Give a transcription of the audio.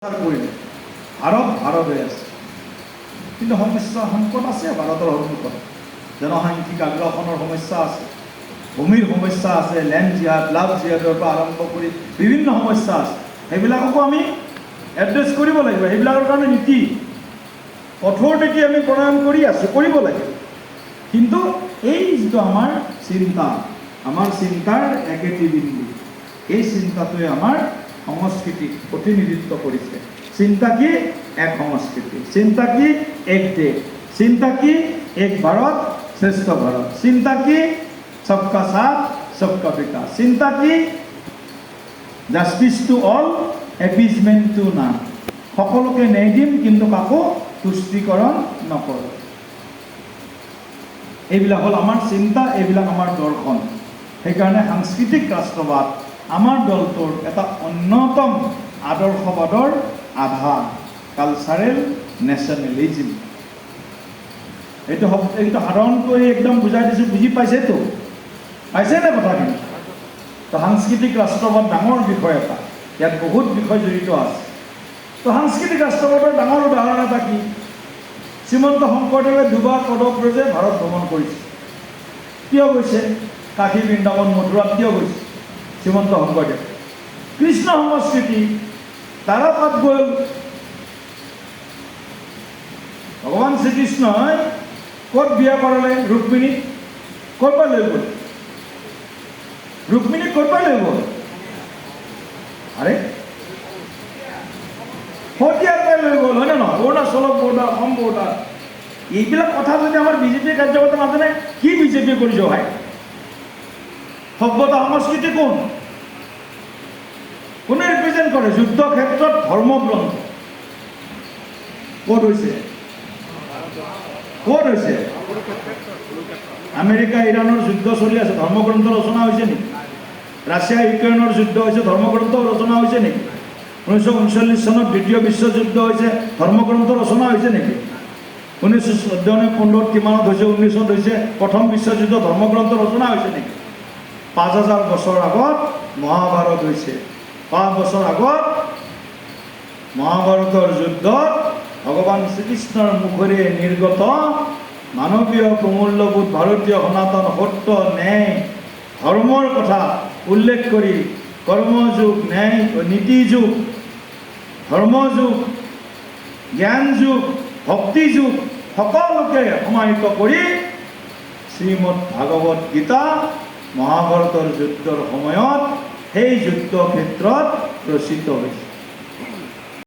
ভাৰত হৈ আছে, কিন্তু সমস্যা সংকট আছে ভাৰতৰ সন্মুখত। জনসাংখ্যিক আগ্ৰাসনৰ সমস্যা আছে, ভূমিৰ সমস্যা আছে, লেণ্ড জিহাদ, লাভ জিহাদৰ পৰা আৰম্ভ কৰি বিভিন্ন সমস্যা আছে। সেইবিলাককো আমি এড্ৰেছ কৰিব লাগিব। সেইবিলাকৰ কাৰণে নীতি, কঠোৰ নীতি আমি প্ৰণয়ন কৰি আছোঁ, কৰিব লাগে। কিন্তু এই যিটো আমাৰ চিন্তা, আমাৰ চিন্তাৰ একেটি বিন্দু, এই চিন্তাটোৱে আমাৰ সংস্কৃতিক প্ৰতিনিধিত্ব কৰিছে। চিন্তা কি? এক সংস্কৃতি। চিন্তা কি? এক দেশ। চিন্তা কি? এক ভাৰত শ্ৰেষ্ঠ ভাৰত। চিন্তা কি? সবকা সাথ সবকা বিকাশ। চিন্তা কি? জাষ্টিস টু অল, এপিজমেণ্ট টু নান। সকলোকে ন্যায় দিম, কিন্তু কাকো তুষ্টিকৰণ নকৰোঁ। এইবিলাক হ'ল আমাৰ চিন্তা, এইবিলাক আমাৰ দৰ্শন। সেইকাৰণে সাংস্কৃতিক ৰাষ্ট্ৰবাদ আমাৰ দলটোৰ এটা অন্যতম আদৰ্শবাদৰ আধাৰ, কালচাৰেল নেশ্যনেলিজিম। এইটো সাধাৰণকৈ একদম বুজাই দিছোঁ, বুজি পাইছেতো? পাইছেনে কথাখিনি? তো সাংস্কৃতিক ৰাষ্ট্ৰবাদ ডাঙৰ বিষয় এটা, ইয়াত বহুত বিষয় জড়িত আছে। তো সাংস্কৃতিক ৰাষ্ট্ৰবাদৰ ডাঙৰ উদাহৰণ এটা কি? শ্ৰীমন্ত শংকৰদেৱে দুবাৰ পদব্ৰজে ভাৰত ভ্ৰমণ কৰিছে। কিয় গৈছে? কাশী, বৃন্দাবন, মথুৰাত কিয় গৈছে শ্ৰীমন্ত শংকৰদেৱ? কৃষ্ণ সংস্কৃতি দ্বাৰকাত গ'ল। ভগৱান শ্ৰীকৃষ্ণই ক'ত বিয়া কৰালে? ৰুক্মিণীক। ক'ৰ পৰা লৈ গ'ল? ৰুক্মিণীক ক'ৰ পৰা লৈ গ'ল? আৰে শদিয়াৰ পৰা লৈ গ'ল, হয় নে নহয়? অৰুণাচলৰ বৰ্ডাৰ, অসম বৰ্ডাৰ। এইবিলাক কথা যদি আমাৰ বিজেপিৰ কাৰ্যকৰ্তা নাজানে, কি বিজেপি কৰিছে ভাই? সভ্যতা সংস্কৃতি কোনে ৰিপ্ৰেজেণ্ট কৰে? যুদ্ধ ক্ষেত্ৰত ধৰ্মগ্ৰন্থ ক'ত হৈছে? ক'ত হৈছে? আমেৰিকা ইৰাণৰ যুদ্ধ চলি আছে, ধৰ্মগ্ৰন্থ ৰচনা হৈছে নেকি? ৰাছিয়া ইউক্ৰেইনৰ যুদ্ধ হৈছে, ধৰ্মগ্ৰন্থ ৰচনা হৈছে নেকি? 1939 চনত দ্বিতীয় বিশ্বযুদ্ধ হৈছে, ধৰ্মগ্ৰন্থ ৰচনা হৈছে নেকি? 1914 কিমানত হৈছে? 19ত হৈছে প্ৰথম বিশ্বযুদ্ধ, ধৰ্মগ্ৰন্থ ৰচনা হৈছে নেকি? 5000 বছৰ আগত মহাভাৰত হৈছে। 5 বছৰ আগত মহাভাৰতৰ যুদ্ধত ভগৱান শ্ৰীকৃষ্ণৰ মুখেৰে নিৰ্গত মানৱীয় প্ৰমূল্যবোধ, ভাৰতীয় সনাতন সত্য, ন্যায়, ধৰ্মৰ কথা উল্লেখ কৰি কৰ্মযুগ, ন্যায়, নীতি যুগ, ধৰ্মযুগ, জ্ঞান যুগ, ভক্তি যুগ সকলোকে সমাহিত কৰি শ্ৰীমদ ভাগৱত গীতা মহাভাৰতৰ যুদ্ধৰ সময়ত সেই যুদ্ধ ক্ষেত্ৰত ৰচিত হৈছে।